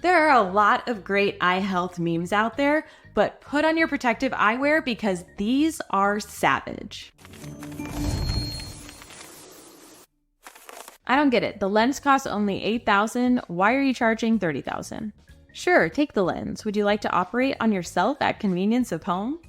There are a lot of great eye health memes out there, but put on your protective eyewear because these are savage. I don't get it. The lens costs only $8,000. Why are you charging $30,000? Sure, take the lens. Would you like to operate on yourself at convenience of home?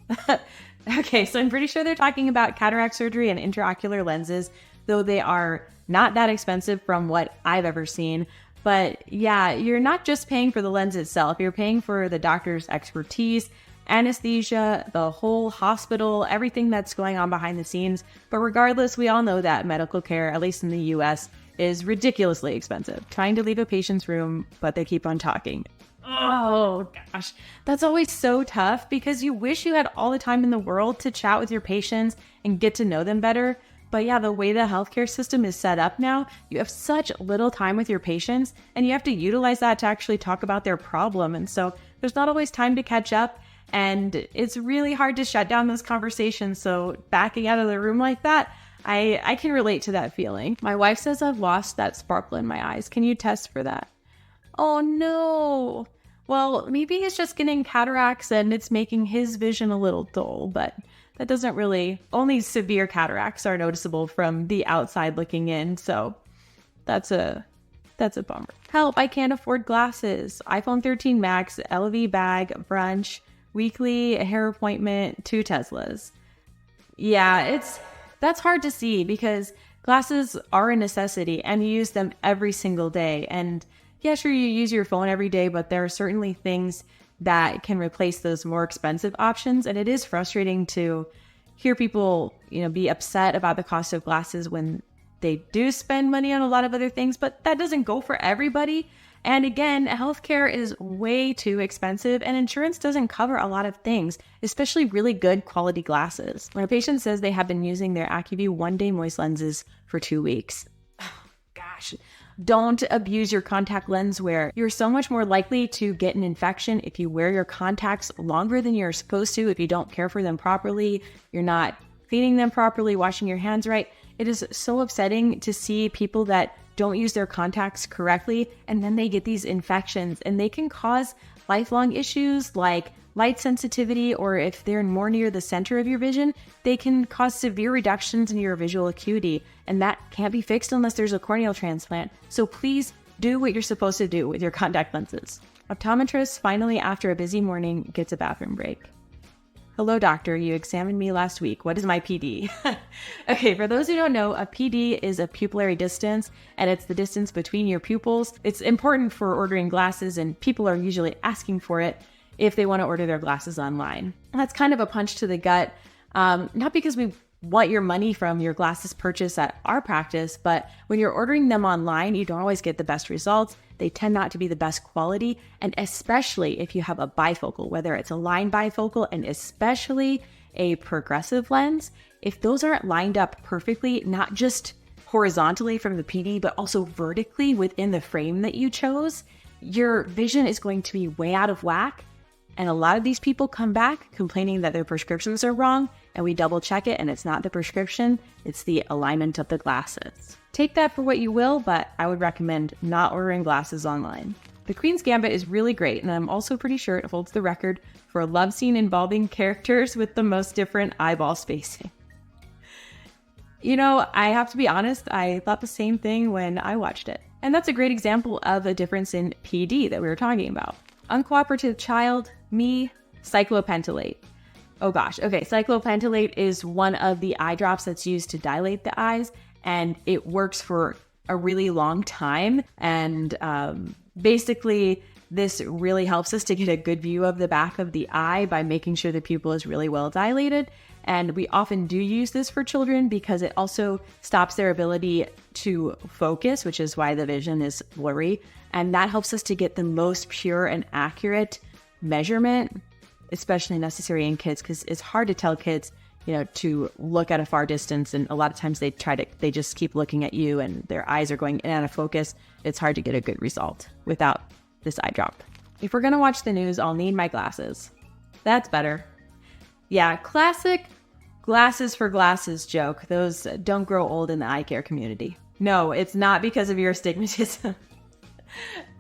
Okay, so I'm pretty sure they're talking about cataract surgery and intraocular lenses, though they are not that expensive from what I've ever seen. But yeah, you're not just paying for the lens itself. You're paying for the doctor's expertise, anesthesia, the whole hospital, everything that's going on behind the scenes. But regardless, we all know that medical care, at least in the US, is ridiculously expensive. Trying to leave a patient's room, but they keep on talking. Oh gosh, that's always so tough because you wish you had all the time in the world to chat with your patients and get to know them better. But yeah, the way the healthcare system is set up now, you have such little time with your patients and you have to utilize that to actually talk about their problem. And so there's not always time to catch up and it's really hard to shut down those conversations. So backing out of the room like that, I can relate to that feeling. My wife says I've lost that sparkle in my eyes. Can you test for that? Oh no. Well, maybe he's just getting cataracts and it's making his vision a little dull, but that doesn't really, only severe cataracts are noticeable from the outside looking in. So that's a bummer. Help, I can't afford glasses. iPhone 13 Max, LV bag, brunch, weekly, a hair appointment, 2 Teslas. Yeah, that's hard to see because glasses are a necessity and you use them every single day. And yeah, sure, you use your phone every day, but there are certainly things that can replace those more expensive options. And it is frustrating to hear people, be upset about the cost of glasses when they do spend money on a lot of other things, but that doesn't go for everybody. And again, healthcare is way too expensive and insurance doesn't cover a lot of things, especially really good quality glasses. When a patient says they have been using their AccuView 1-day moist lenses for 2 weeks, gosh, don't abuse your contact lens wear. You're so much more likely to get an infection if you wear your contacts longer than you're supposed to, if you don't care for them properly, you're not cleaning them properly, washing your hands right. It is so upsetting to see people that don't use their contacts correctly and then they get these infections and they can cause lifelong issues like light sensitivity, or if they're more near the center of your vision, they can cause severe reductions in your visual acuity, and that can't be fixed unless there's a corneal transplant. So please do what you're supposed to do with your contact lenses. Optometrist finally, after a busy morning, gets a bathroom break. Hello, doctor. You examined me last week. What is my PD? Okay, for those who don't know, a PD is a pupillary distance, and it's the distance between your pupils. It's important for ordering glasses, and people are usually asking for it if they want to order their glasses online. That's kind of a punch to the gut, not because we want your money from your glasses purchase at our practice, but when you're ordering them online, you don't always get the best results. They tend not to be the best quality, and especially if you have a bifocal, whether it's a line bifocal and especially a progressive lens, if those aren't lined up perfectly, not just horizontally from the PD, but also vertically within the frame that you chose, your vision is going to be way out of whack. And a lot of these people come back complaining that their prescriptions are wrong, and we double check it and it's not the prescription, it's the alignment of the glasses. Take that for what you will, but I would recommend not ordering glasses online. The Queen's Gambit is really great, and I'm also pretty sure it holds the record for a love scene involving characters with the most different eyeball spacing. I have to be honest, I thought the same thing when I watched it. And that's a great example of a difference in PD that we were talking about. Uncooperative child, me, cyclopentolate. Oh gosh, okay, cyclopentolate is one of the eye drops that's used to dilate the eyes, and it works for a really long time. And basically, this really helps us to get a good view of the back of the eye by making sure the pupil is really well dilated. And we often do use this for children because it also stops their ability to focus, which is why the vision is blurry. And that helps us to get the most pure and accurate measurement, especially necessary in kids, because it's hard to tell kids, to look at a far distance. And a lot of times they just keep looking at you and their eyes are going in and out of focus. It's hard to get a good result without this eye drop. If we're going to watch the news, I'll need my glasses. That's better. Yeah, classic glasses for glasses joke. Those don't grow old in the eye care community. No, it's not because of your astigmatism.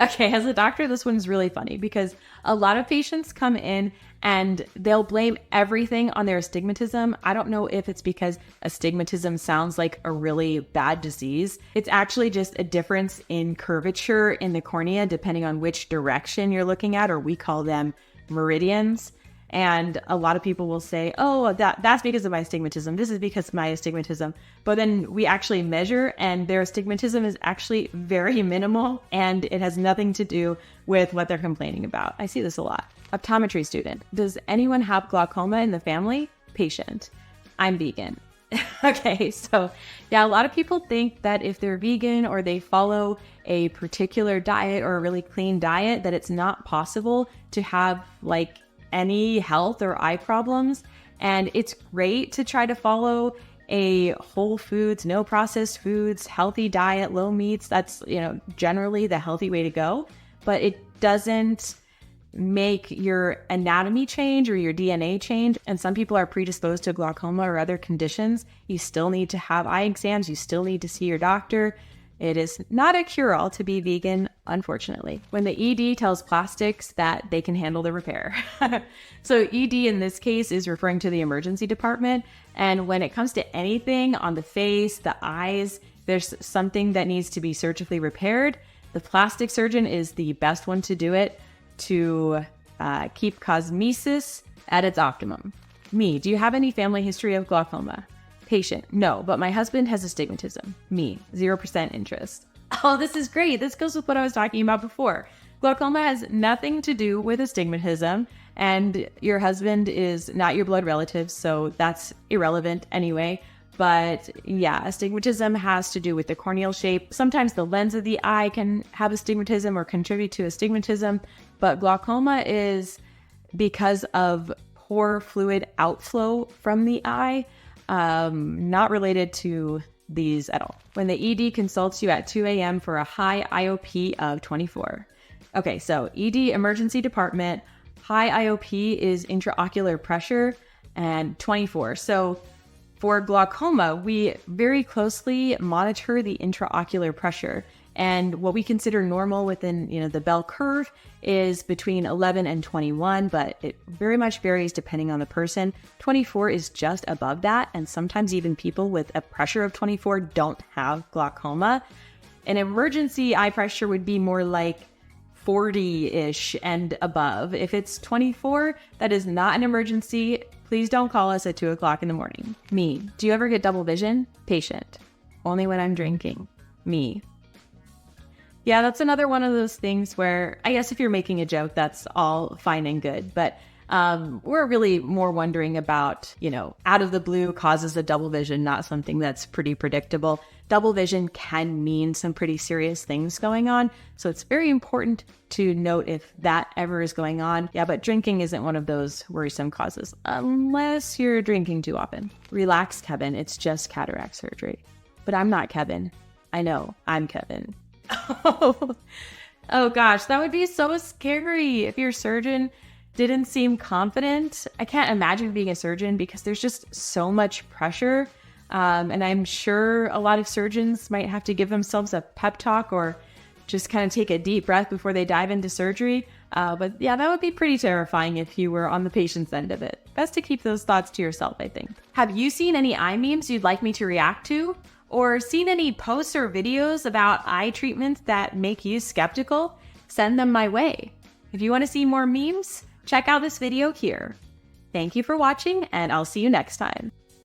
Okay, as a doctor, this one's really funny because a lot of patients come in and they'll blame everything on their astigmatism. I don't know if it's because astigmatism sounds like a really bad disease. It's actually just a difference in curvature in the cornea, depending on which direction you're looking at, or we call them meridians. And a lot of people will say, oh, that's because of my astigmatism. This is because of my astigmatism. But then we actually measure and their astigmatism is actually very minimal and it has nothing to do with what they're complaining about. I see this a lot. Optometry student. Does anyone have glaucoma in the family? Patient. I'm vegan. Okay, so yeah, a lot of people think that if they're vegan or they follow a particular diet or a really clean diet, that it's not possible to have like any health or eye problems. And it's great to try to follow a whole foods, no processed foods, healthy diet, low meats. That's, generally the healthy way to go, but it doesn't make your anatomy change or your DNA change. And some people are predisposed to glaucoma or other conditions. You still need to have eye exams. You still need to see your doctor. It is not a cure-all to be vegan, unfortunately. When the ED tells plastics that they can handle the repair. So ED in this case is referring to the emergency department. And when it comes to anything on the face, the eyes, there's something that needs to be surgically repaired, the plastic surgeon is the best one to do it to keep cosmesis at its optimum. Me, do you have any family history of glaucoma? Patient, no, but my husband has astigmatism. Me, 0% interest. Oh, this is great. This goes with what I was talking about before. Glaucoma has nothing to do with astigmatism, and your husband is not your blood relative, so that's irrelevant anyway. But yeah, astigmatism has to do with the corneal shape. Sometimes the lens of the eye can have astigmatism or contribute to astigmatism, but glaucoma is because of poor fluid outflow from the eye. Not related to these at all. When the ED consults you at 2 a.m. for a high IOP of 24. Okay, so ED emergency department, high IOP is intraocular pressure and 24. So for glaucoma, we very closely monitor the intraocular pressure. And what we consider normal within, the bell curve is between 11 and 21, but it very much varies depending on the person. 24 is just above that, and sometimes even people with a pressure of 24 don't have glaucoma. An emergency eye pressure would be more like 40-ish and above. If it's 24, that is not an emergency. Please don't call us at 2 o'clock in the morning. Me, do you ever get double vision? Patient, only when I'm drinking. Me. Yeah, that's another one of those things where I guess if you're making a joke, that's all fine and good. But we're really more wondering about, out of the blue causes of double vision, not something that's pretty predictable. Double vision can mean some pretty serious things going on. So it's very important to note if that ever is going on. Yeah, but drinking isn't one of those worrisome causes, unless you're drinking too often. Relax, Kevin. It's just cataract surgery. But I'm not Kevin. I know, I'm Kevin. Oh gosh, that would be so scary if your surgeon didn't seem confident. I can't imagine being a surgeon because there's just so much pressure. And I'm sure a lot of surgeons might have to give themselves a pep talk or just kind of take a deep breath before they dive into surgery. But yeah, that would be pretty terrifying if you were on the patient's end of it. Best to keep those thoughts to yourself, I think. Have you seen any eye memes you'd like me to react to? Or seen any posts or videos about eye treatments that make you skeptical? Send them my way. If you want to see more memes, check out this video here. Thank you for watching, and I'll see you next time.